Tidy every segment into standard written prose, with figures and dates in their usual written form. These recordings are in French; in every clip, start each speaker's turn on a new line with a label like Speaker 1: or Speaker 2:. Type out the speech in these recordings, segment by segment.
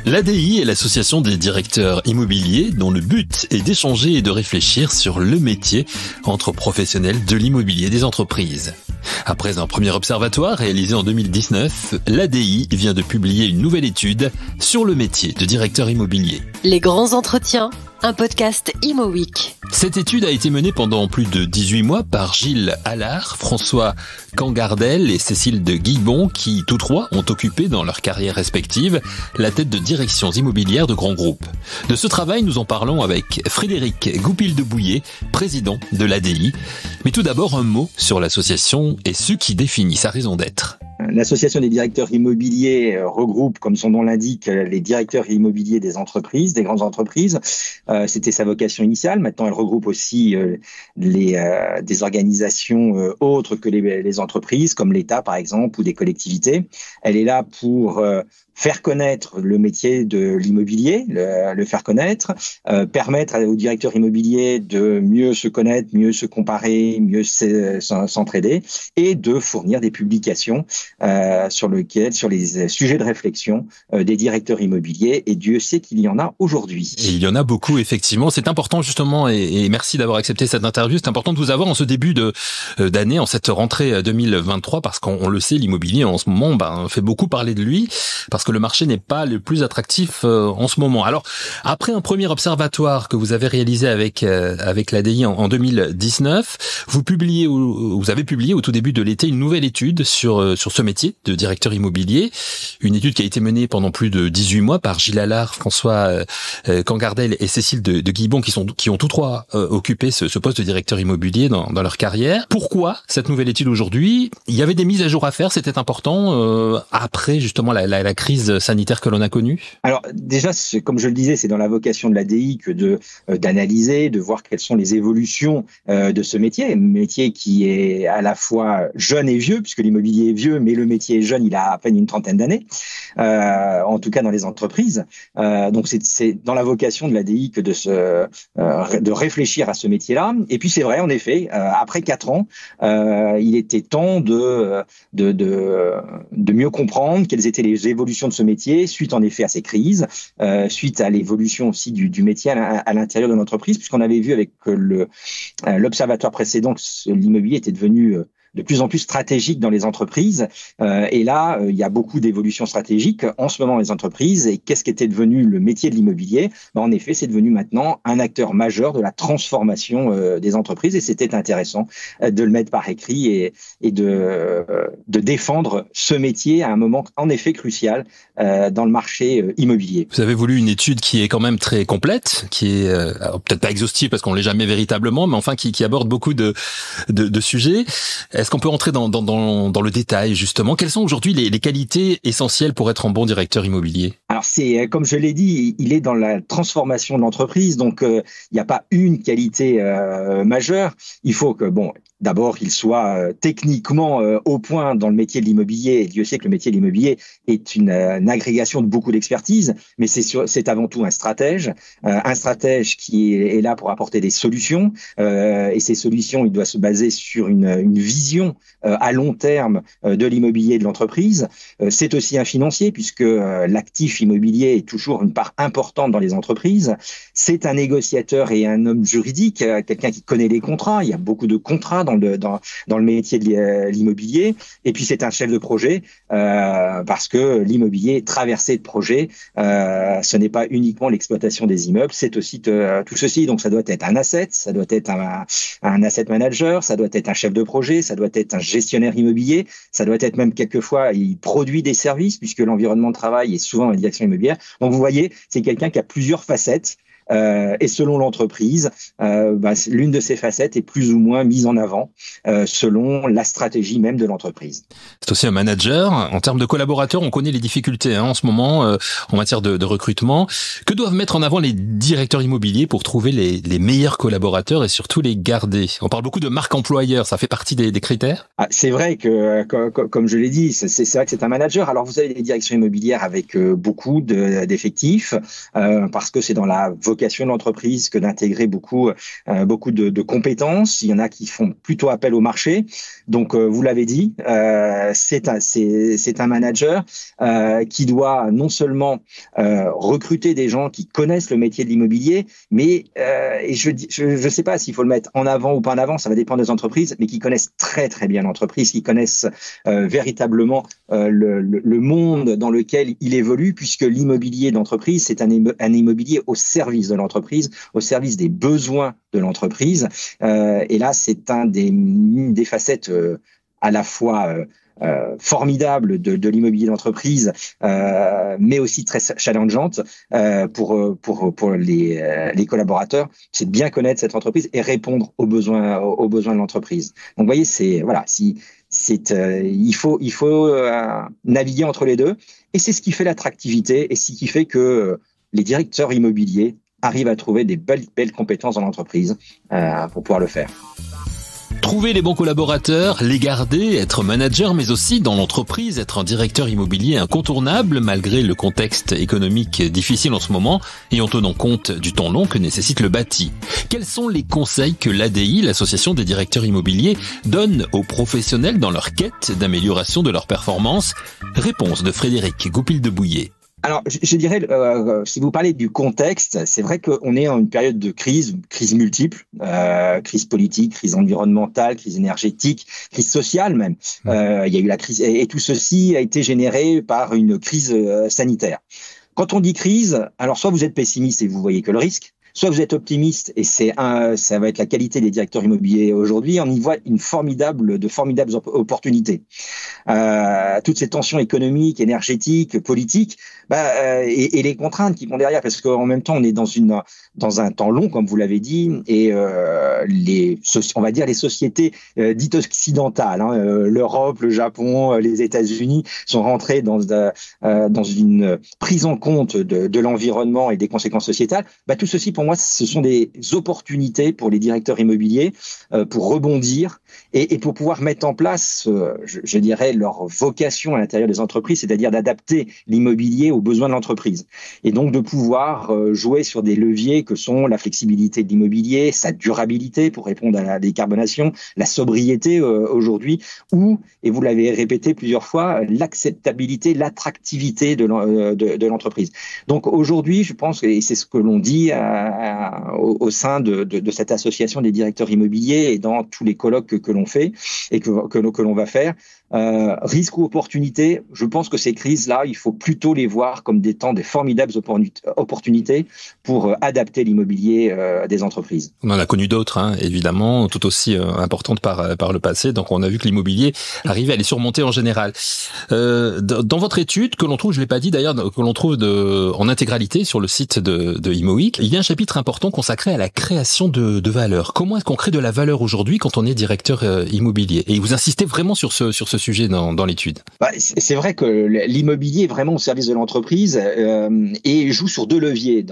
Speaker 1: L'ADI est l'association des directeurs immobiliers dont le but est d'échanger et de réfléchir sur le métier entre professionnels de l'immobilier des entreprises. Après un premier observatoire réalisé en 2019, l'ADI vient de publier une nouvelle étude sur le métier de directeur immobilier.
Speaker 2: Les grands entretiens, un podcast Imo Week.
Speaker 1: Cette étude a été menée pendant plus de 18 mois par Gilles Allard, François Cangardel et Cécile de Guibon qui, tous trois, ont occupé dans leur carrière respective la tête de directions immobilières de grands groupes. De ce travail, nous en parlons avec Frédéric Goupil-de-Bouillet, président de l'ADI. Mais tout d'abord, un mot sur l'association et ce qui définit sa raison d'être.
Speaker 3: L'association des directeurs immobiliers regroupe, comme son nom l'indique, les directeurs immobiliers des entreprises, des grandes entreprises. C'était sa vocation initiale. Maintenant, elle regroupe aussi des organisations autres que les entreprises, comme l'État, par exemple, ou des collectivités. Elle est là pour faire connaître le métier de l'immobilier, le faire connaître, permettre aux directeurs immobiliers de mieux se connaître, mieux se comparer, mieux s'entraider, et de fournir des publications sur les sujets de réflexion des directeurs immobiliers, et Dieu sait qu'il y en a aujourd'hui.
Speaker 1: Et il y en a beaucoup, effectivement. C'est important, justement, et merci d'avoir accepté cette interview. C'est important de vous avoir en ce début d'année, en cette rentrée 2023, parce qu'on le sait, l'immobilier, en ce moment, fait beaucoup parler de lui, parce que le marché n'est pas le plus attractif en ce moment. Alors, après un premier observatoire que vous avez réalisé avec l'ADI en 2019, vous avez publié au tout début de l'été une nouvelle étude sur ce métier de directeur immobilier, une étude qui a été menée pendant plus de 18 mois par Gilles Allard, François Cangardel et Cécile de Guibon, qui ont tous trois occupé ce poste de directeur immobilier dans leur carrière. Pourquoi cette nouvelle étude aujourd'hui? Il y avait des mises à jour à faire, c'était important après justement la crise sanitaire que l'on a connue? Alors
Speaker 3: déjà, comme je le disais, c'est dans la vocation de l'ADI que d'analyser, de voir quelles sont les évolutions de ce métier, un métier qui est à la fois jeune et vieux, puisque l'immobilier est vieux, mais le métier est jeune, il a à peine une trentaine d'années, en tout cas dans les entreprises. Donc c'est dans la vocation de l'ADI que de réfléchir à ce métier-là. Et puis c'est vrai, en effet, après 4 ans, il était temps de mieux comprendre quelles étaient les évolutions de ce métier, suite en effet à ces crises, suite à l'évolution aussi du métier à l'intérieur de l'entreprise, puisqu'on avait vu avec l'observatoire précédent que l'immobilier était devenu de plus en plus stratégique dans les entreprises. Et là, il y a beaucoup d'évolutions stratégiques en ce moment dans les entreprises. Et qu'est-ce qu'était devenu le métier de l'immobilier? En effet, c'est devenu maintenant un acteur majeur de la transformation des entreprises. Et c'était intéressant de le mettre par écrit et de défendre ce métier à un moment en effet crucial dans le marché immobilier.
Speaker 1: Vous avez voulu une étude qui est quand même très complète, qui est peut-être pas exhaustive parce qu'on l'est jamais véritablement, mais enfin qui aborde beaucoup de sujets. Est-ce qu'on peut entrer dans le détail, justement? Quelles sont aujourd'hui les qualités essentielles pour être un bon directeur immobilier?
Speaker 3: Alors, c'est, comme je l'ai dit, il est dans la transformation de l'entreprise. Donc, il n'y a pas une qualité majeure. Il faut que, d'abord, il soit techniquement au point dans le métier de l'immobilier. Et Dieu sait que le métier de l'immobilier est une agrégation de beaucoup d'expertise, mais c'est avant tout un stratège qui est là pour apporter des solutions. Et ces solutions, il doit se baser sur une vision à long terme de l'immobilier de l'entreprise. C'est aussi un financier, puisque l'actif immobilier est toujours une part importante dans les entreprises. C'est un négociateur et un homme juridique, quelqu'un qui connaît les contrats. Il y a beaucoup de contrats dans le métier de l'immobilier. Et puis c'est un chef de projet parce que l'immobilier est traversé de projets. Ce n'est pas uniquement l'exploitation des immeubles, c'est aussi tout ceci. Donc ça doit être un asset, ça doit être un asset manager, ça doit être un chef de projet, ça doit être un gestionnaire immobilier, ça doit être même quelquefois il produit des services puisque l'environnement de travail est souvent une direction immobilière. Donc vous voyez, c'est quelqu'un qui a plusieurs facettes. Et selon l'entreprise, l'une de ces facettes est plus ou moins mise en avant selon la stratégie même de l'entreprise.
Speaker 1: C'est aussi un manager. En termes de collaborateurs, on connaît les difficultés en ce moment en matière de recrutement. Que doivent mettre en avant les directeurs immobiliers pour trouver les meilleurs collaborateurs et surtout les garder? On parle beaucoup de marque employeur, ça fait partie des critères?
Speaker 3: C'est vrai que, comme je l'ai dit, c'est vrai que c'est un manager. Alors vous avez des directions immobilières avec beaucoup d'effectifs parce que c'est dans la vocation vocation de l'entreprise que d'intégrer beaucoup de compétences. Il y en a qui font plutôt appel au marché. Donc, vous l'avez dit, c'est un manager qui doit non seulement recruter des gens qui connaissent le métier de l'immobilier, mais et je sais pas s'il faut le mettre en avant ou pas en avant, ça va dépendre des entreprises, mais qui connaissent très très bien l'entreprise, qui connaissent véritablement le monde dans lequel il évolue, puisque l'immobilier d'entreprise, c'est un immobilier au service de l'entreprise, au service des besoins de l'entreprise. Et là, c'est une des facettes à la fois formidable de l'immobilier d'entreprise, mais aussi très challengeante pour les collaborateurs. C'est de bien connaître cette entreprise et répondre aux besoins de l'entreprise. Donc, vous voyez, il faut naviguer entre les deux, et c'est ce qui fait l'attractivité et ce qui fait que les directeurs immobiliers arrivent à trouver des belles compétences dans l'entreprise pour pouvoir le faire.
Speaker 1: Trouver les bons collaborateurs, les garder, être manager, mais aussi dans l'entreprise, être un directeur immobilier incontournable malgré le contexte économique difficile en ce moment et en tenant compte du temps long que nécessite le bâti. Quels sont les conseils que l'ADI, l'association des directeurs immobiliers, donne aux professionnels dans leur quête d'amélioration de leur performance? Réponse de Frédéric Goupil-de-Bouillet.
Speaker 3: Alors, je dirais, si vous parlez du contexte, c'est vrai qu'on est en une période de crise multiple, crise politique, crise environnementale, crise énergétique, crise sociale même. Il y a eu la crise, et tout ceci a été généré par une crise sanitaire. Quand on dit crise, alors soit vous êtes pessimiste et vous voyez que le risque, soit vous êtes optimiste et ça va être la qualité des directeurs immobiliers aujourd'hui. On y voit de formidables opportunités. Toutes ces tensions économiques, énergétiques, politiques, et les contraintes qui vont derrière, parce qu'en même temps on est dans un temps long, comme vous l'avez dit, et on va dire les sociétés dites occidentales, l'Europe, le Japon, les États-Unis sont rentrés dans une prise en compte de l'environnement et des conséquences sociétales. Tout ceci, pour moi, ce sont des opportunités pour les directeurs immobiliers pour rebondir et pour pouvoir mettre en place, je dirais, leur vocation à l'intérieur des entreprises, c'est-à-dire d'adapter l'immobilier aux besoins de l'entreprise. Et donc de pouvoir jouer sur des leviers que sont la flexibilité de l'immobilier, sa durabilité pour répondre à la décarbonation, la sobriété aujourd'hui, et vous l'avez répété plusieurs fois, l'acceptabilité, l'attractivité de l'entreprise. Donc aujourd'hui, je pense, et c'est ce que l'on dit au sein de cette association des directeurs immobiliers et dans tous les colloques que l'on fait et que l'on va faire, risque ou opportunité, je pense que ces crises-là, il faut plutôt les voir comme des formidables opportunités pour adapter l'immobilier des entreprises.
Speaker 1: On en a connu d'autres, évidemment, tout aussi importantes par le passé. Donc, on a vu que l'immobilier arrivait à les surmonter en général. Dans votre étude, que l'on trouve, je l'ai pas dit d'ailleurs, que l'on trouve en intégralité sur le site de IMOWeek, il y a un chapitre important consacré à la création de valeur. Comment est-ce qu'on crée de la valeur aujourd'hui quand on est directeur immobilier? Et vous insistez vraiment sur ce sujet dans l'étude.
Speaker 3: C'est vrai que l'immobilier est vraiment au service de l'entreprise et joue sur deux leviers.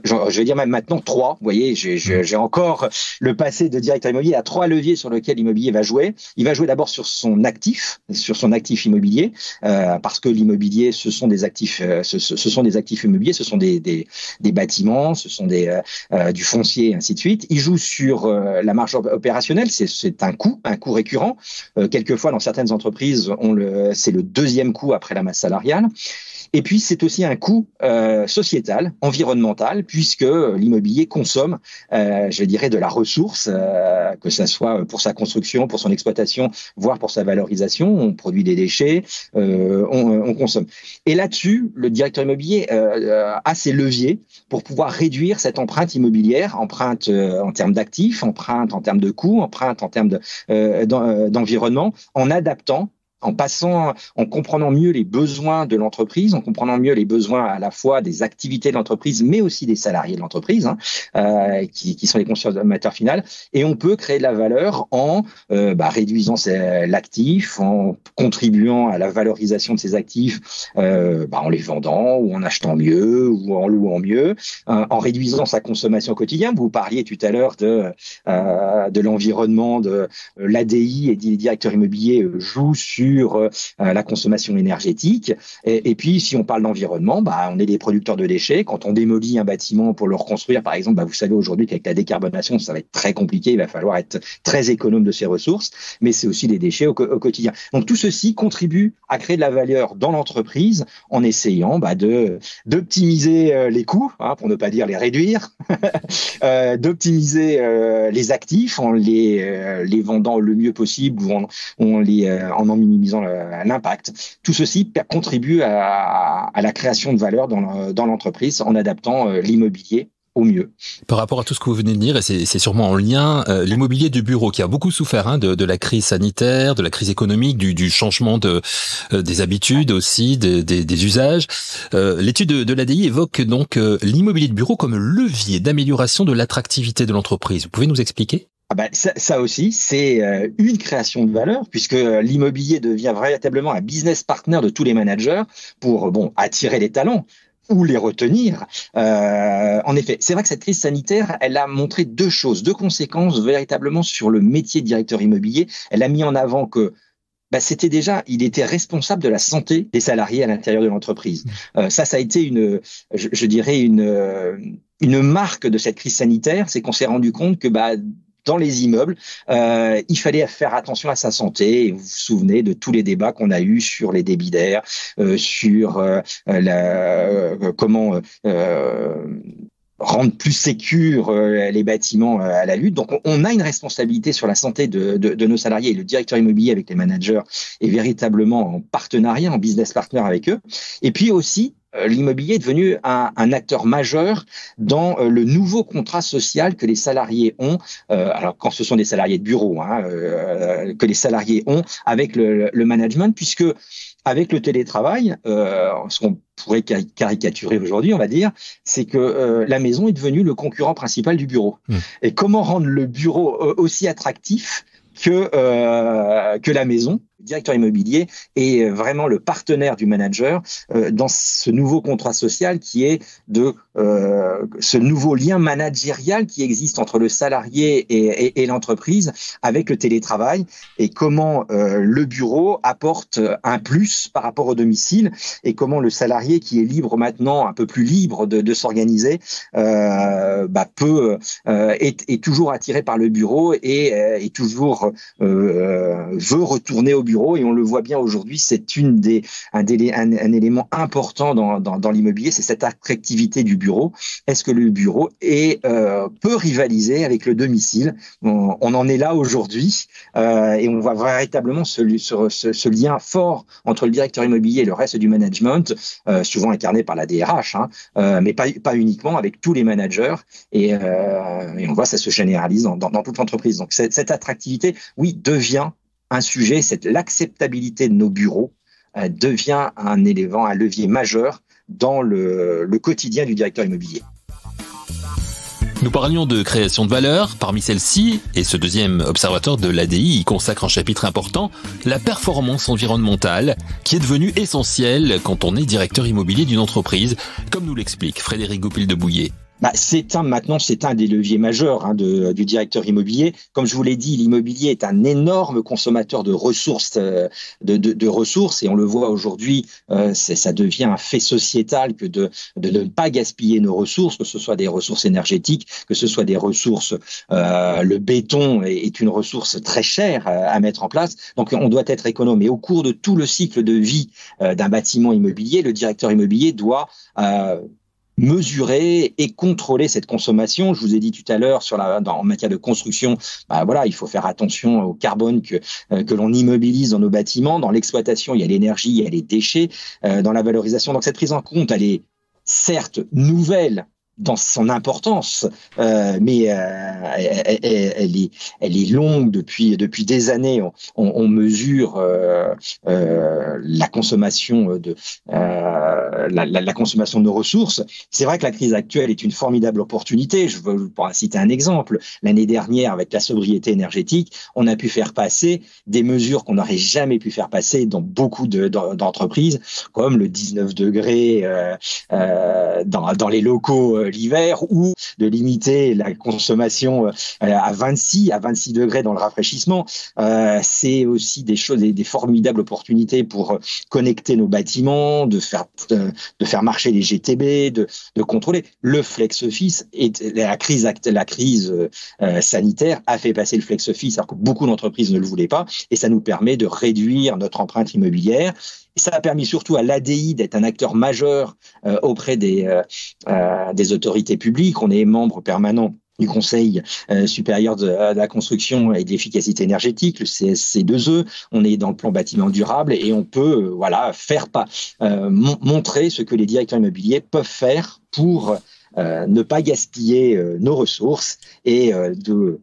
Speaker 3: Je vais dire même maintenant 3. Vous voyez, j'ai encore le passé de directeur immobilier à 3 leviers sur lesquels l'immobilier va jouer. Il va jouer d'abord sur son actif immobilier, parce que l'immobilier, ce sont des actifs immobiliers, ce sont des bâtiments, ce sont du foncier, et ainsi de suite. Il joue sur la marge opérationnelle, c'est un coût récurrent. Quelquefois, dans certaines entreprises, c'est le deuxième coût après la masse salariale. Et puis, c'est aussi un coût sociétal, environnemental, puisque l'immobilier consomme, je dirais, de la ressource, que ça soit pour sa construction, pour son exploitation, voire pour sa valorisation. On produit des déchets, on consomme. Et là-dessus, le directeur immobilier a ses leviers pour pouvoir réduire cette empreinte immobilière, empreinte en termes d'actifs, empreinte en termes de coûts, empreinte en termes d'environnement, en adaptant, en comprenant mieux les besoins de l'entreprise, en comprenant mieux les besoins à la fois des activités de l'entreprise, mais aussi des salariés de l'entreprise, qui sont les consommateurs finaux. Et on peut créer de la valeur en réduisant l'actif, en contribuant à la valorisation de ces actifs, en les vendant ou en achetant mieux ou en louant mieux, en réduisant sa consommation quotidienne. Vous parliez tout à l'heure de l'environnement, de l'ADI, et les directeurs immobiliers jouent sur sur la consommation énergétique. Et puis, si on parle d'environnement, on est des producteurs de déchets. Quand on démolit un bâtiment pour le reconstruire, par exemple, vous savez aujourd'hui qu'avec la décarbonation, ça va être très compliqué. Il va falloir être très économe de ses ressources, mais c'est aussi des déchets au quotidien. Donc, tout ceci contribue à créer de la valeur dans l'entreprise en essayant d'optimiser les coûts, pour ne pas dire les réduire, d'optimiser les actifs en les vendant le mieux possible ou en minimisant l'impact. Tout ceci contribue à la création de valeur dans l'entreprise en adaptant l'immobilier au mieux.
Speaker 1: Par rapport à tout ce que vous venez de dire, et c'est sûrement en lien, l'immobilier de bureau qui a beaucoup souffert de la crise sanitaire, de la crise économique, du changement des habitudes aussi, des usages. L'étude de l'ADI évoque donc l'immobilier de bureau comme levier d'amélioration de l'attractivité de l'entreprise. Vous pouvez nous expliquer ?
Speaker 3: Ça aussi, c'est une création de valeur puisque l'immobilier devient véritablement un business partner de tous les managers pour attirer les talents ou les retenir. En effet, c'est vrai que cette crise sanitaire, elle a montré deux conséquences véritablement sur le métier de directeur immobilier. Elle a mis en avant que il était responsable de la santé des salariés à l'intérieur de l'entreprise. Ça a été une marque de cette crise sanitaire, c'est qu'on s'est rendu compte que dans les immeubles, il fallait faire attention à sa santé. Et vous vous souvenez de tous les débats qu'on a eus sur les débits d'air, sur comment rendre plus sécures les bâtiments à la lutte. Donc, on a une responsabilité sur la santé de nos salariés. Et le directeur immobilier avec les managers est véritablement en partenariat, en business partner avec eux. Et puis aussi, l'immobilier est devenu un acteur majeur dans le nouveau contrat social que les salariés ont, alors quand ce sont des salariés de bureau, que les salariés ont avec le management, puisque avec le télétravail, ce qu'on pourrait caricaturer aujourd'hui, on va dire, c'est que la maison est devenue le concurrent principal du bureau. Et comment rendre le bureau aussi attractif que la maison? Le directeur immobilier est vraiment le partenaire du manager dans ce nouveau contrat social qui est ce nouveau lien managérial qui existe entre le salarié et l'entreprise avec le télétravail et comment le bureau apporte un plus par rapport au domicile et comment le salarié qui est libre maintenant, un peu plus libre de s'organiser, est toujours attiré par le bureau et est toujours veut retourner au bureau. Et on le voit bien aujourd'hui, c'est un élément important dans l'immobilier, c'est cette attractivité du bureau. Est-ce que le bureau peut rivaliser avec le domicile? On en est là aujourd'hui et on voit véritablement ce lien fort entre le directeur immobilier et le reste du management, souvent incarné par la DRH, mais pas uniquement, avec tous les managers. Et on voit ça se généralise dans toute l'entreprise. Donc cette attractivité, oui, devient un sujet, l'acceptabilité de nos bureaux devient un levier majeur dans le quotidien du directeur immobilier.
Speaker 1: Nous parlions de création de valeur. Parmi celles-ci, et ce deuxième observateur de l'ADI y consacre un chapitre important, la performance environnementale, qui est devenue essentielle quand on est directeur immobilier d'une entreprise, comme nous l'explique Frédéric Goupil de Bouillé.
Speaker 3: C'est un des leviers majeurs du directeur immobilier. Comme je vous l'ai dit, l'immobilier est un énorme consommateur de ressources, de ressources, et on le voit aujourd'hui. Ça devient un fait sociétal que de ne pas gaspiller nos ressources, que ce soit des ressources énergétiques, que ce soit des ressources. Le béton est une ressource très chère à mettre en place, donc on doit être économe. Et au cours de tout le cycle de vie d'un bâtiment immobilier, le directeur immobilier doit mesurer et contrôler cette consommation. Je vous ai dit tout à l'heure en matière de construction, il faut faire attention au carbone que l'on immobilise dans nos bâtiments. Dans l'exploitation, il y a l'énergie, il y a les déchets. Dans la valorisation, donc cette prise en compte, elle est certes nouvelle dans son importance, mais elle est longue depuis des années. On mesure la consommation la consommation de nos ressources. C'est vrai que la crise actuelle est une formidable opportunité. Je veux pour citer un exemple. L'année dernière, avec la sobriété énergétique, on a pu faire passer des mesures qu'on n'aurait jamais pu faire passer dans beaucoup d'entreprises, comme le 19 degrés dans les locaux l'hiver, ou de limiter la consommation à 26 degrés dans le rafraîchissement. C'est aussi des choses, des formidables opportunités pour connecter nos bâtiments, de faire marcher les GTB, de contrôler le flex office. Et la crise sanitaire a fait passer le flex office alors que beaucoup d'entreprises ne le voulaient pas, et ça nous permet de réduire notre empreinte immobilière. Et ça a permis surtout à l'ADI d'être un acteur majeur auprès des autorités publiques. On est membre permanent du Conseil supérieur de la construction et de l'efficacité énergétique, le CSC2E. On est dans le plan bâtiment durable et on peut montrer ce que les directeurs immobiliers peuvent faire pour ne pas gaspiller nos ressources et de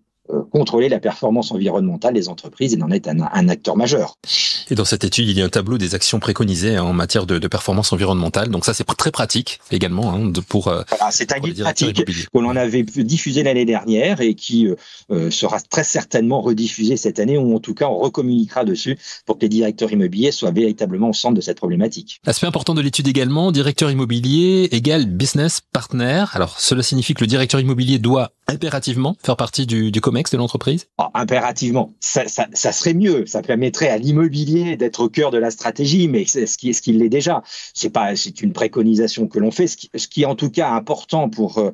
Speaker 3: contrôler la performance environnementale des entreprises et d'en être un acteur majeur.
Speaker 1: Et dans cette étude, il y a un tableau des actions préconisées en matière de performance environnementale. Donc ça, c'est très pratique également pour
Speaker 3: c'est un guide pratique que l'on avait diffusé l'année dernière et qui sera très certainement rediffusé cette année, ou en tout cas, on recommuniquera dessus pour que les directeurs immobiliers soient véritablement au centre de cette problématique.
Speaker 1: Aspect important de l'étude également, directeur immobilier égale business partner. Alors, cela signifie que le directeur immobilier doit impérativement faire partie du COMEX de l'entreprise?
Speaker 3: Impérativement, ça serait mieux. Ça permettrait à l'immobilier d'être au cœur de la stratégie, mais ce qui l'est déjà. C'est une préconisation que l'on fait. Ce qui est en tout cas important pour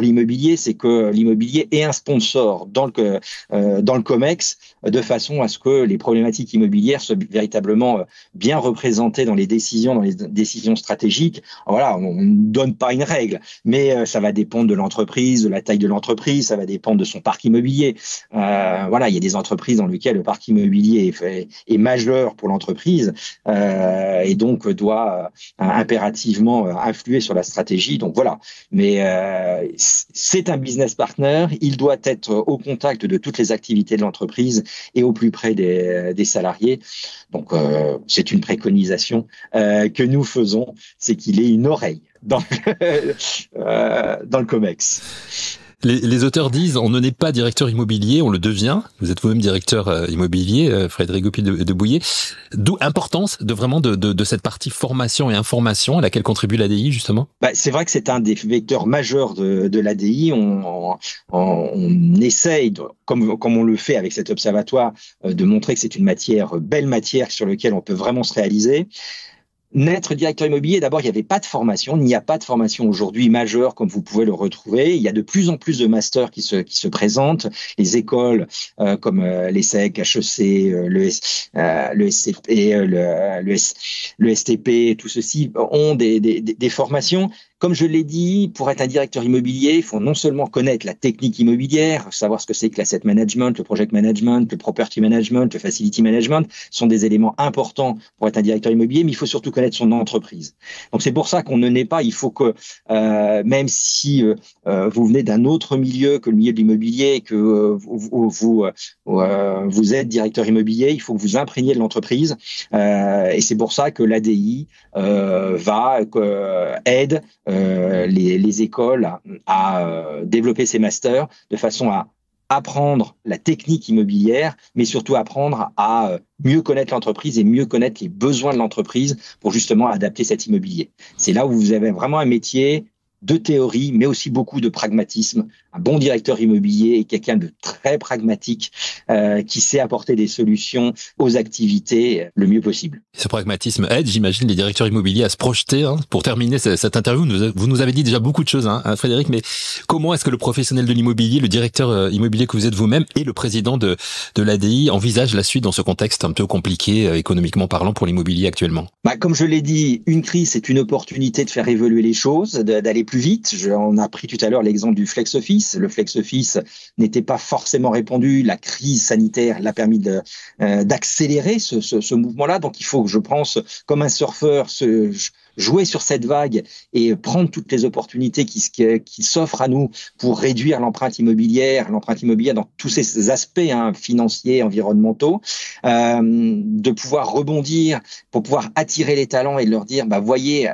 Speaker 3: l'immobilier, c'est que l'immobilier ait un sponsor dans le COMEX, de façon à ce que les problématiques immobilières soient véritablement bien représentées dans les décisions stratégiques. Voilà, on ne donne pas une règle, mais ça va dépendre de l'entreprise, de la taille de l'entreprise, ça va dépendre de son parc immobilier. Il y a des entreprises dans lesquelles le parc immobilier est majeur pour l'entreprise et donc doit impérativement influer sur la stratégie. Donc voilà, mais c'est un business partner. Il doit être au contact de toutes les activités de l'entreprise et au plus près des salariés. Donc c'est une préconisation que nous faisons, c'est qu'il ait une oreille dans le COMEX.
Speaker 1: Les auteurs disent on ne n'est pas directeur immobilier, on le devient. Vous êtes vous-même directeur immobilier, Frédéric Goupil de Bouillé. D'où l'importance de cette partie formation et information à laquelle contribue l'ADI justement.
Speaker 3: C'est vrai que c'est un des vecteurs majeurs de l'ADI. On essaye, comme on le fait avec cet observatoire, de montrer que c'est une belle matière sur laquelle on peut vraiment se réaliser. N'être directeur immobilier, d'abord, il n'y avait pas de formation. Il n'y a pas de formation aujourd'hui majeure comme vous pouvez le retrouver. Il y a de plus en plus de masters qui se présentent. Les écoles comme l'ESSEC, HEC, le SCP, le STP, tout ceci ont des formations. Comme je l'ai dit, pour être un directeur immobilier, il faut non seulement connaître la technique immobilière, savoir ce que c'est que l'asset management, le project management, le property management, le facility management, sont des éléments importants pour être un directeur immobilier, mais il faut surtout connaître son entreprise. Donc c'est pour ça qu'on ne naît pas, il faut que, même si vous venez d'un autre milieu que le milieu de l'immobilier, que vous êtes directeur immobilier, il faut que vous imprégniez de l'entreprise. Et c'est pour ça que l'ADI aide les écoles à développer ces masters de façon à apprendre la technique immobilière, mais surtout apprendre à mieux connaître l'entreprise et mieux connaître les besoins de l'entreprise pour justement adapter cet immobilier. C'est là où vous avez vraiment un métier de théorie, mais aussi beaucoup de pragmatisme. Un bon directeur immobilier est quelqu'un de très pragmatique qui sait apporter des solutions aux activités le mieux possible.
Speaker 1: Ce pragmatisme aide, j'imagine, les directeurs immobiliers à se projeter. Pour terminer cette interview, vous nous avez dit déjà beaucoup de choses, Frédéric, mais comment est-ce que le professionnel de l'immobilier, le directeur immobilier que vous êtes vous-même et le président de l'ADI envisage la suite dans ce contexte un peu compliqué, économiquement parlant, pour l'immobilier actuellement?
Speaker 3: Comme je l'ai dit, une crise, c'est une opportunité de faire évoluer les choses, d'aller plus vite. On a pris tout à l'heure l'exemple du flex office. Le flex office n'était pas forcément répandu. La crise sanitaire l'a permis d'accélérer ce mouvement-là. Donc, il faut que je pense, comme un surfeur, jouer sur cette vague et prendre toutes les opportunités qui s'offrent à nous pour réduire l'empreinte immobilière dans tous ces aspects financiers, environnementaux, de pouvoir rebondir pour pouvoir attirer les talents et leur dire, voyez,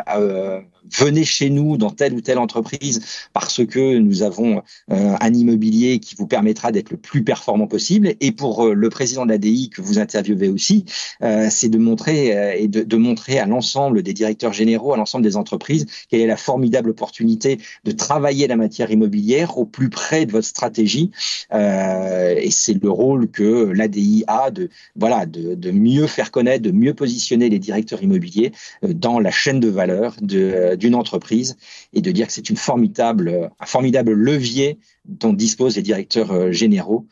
Speaker 3: venez chez nous dans telle ou telle entreprise parce que nous avons un immobilier qui vous permettra d'être le plus performant possible. Et pour le président de l'ADI que vous interviewez aussi, c'est de montrer et de montrer à l'ensemble des directeurs généraux, à l'ensemble des entreprises, quelle est la formidable opportunité de travailler la matière immobilière au plus près de votre stratégie. Et c'est le rôle que l'ADI a de mieux faire connaître, de mieux positionner les directeurs immobiliers dans la chaîne de valeur d'une entreprise et de dire que c'est un formidable levier dont disposent les directeurs généraux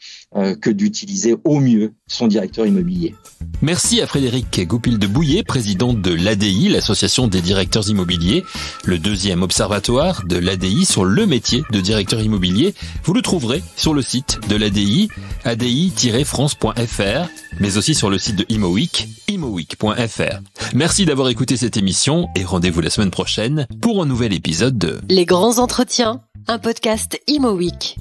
Speaker 3: que d'utiliser au mieux son directeur immobilier.
Speaker 1: Merci à Frédéric Goupil de Bouillé, président de l'ADI, l'association des directeurs immobiliers, le deuxième observatoire de l'ADI sur le métier de directeur immobilier. Vous le trouverez sur le site de l'ADI, adi-france.fr, mais aussi sur le site de IMOWeek, imoweek.fr. Merci d'avoir écouté cette émission et rendez-vous la semaine prochaine pour un nouvel épisode de
Speaker 2: Les grands entretiens, un podcast IMOWeek.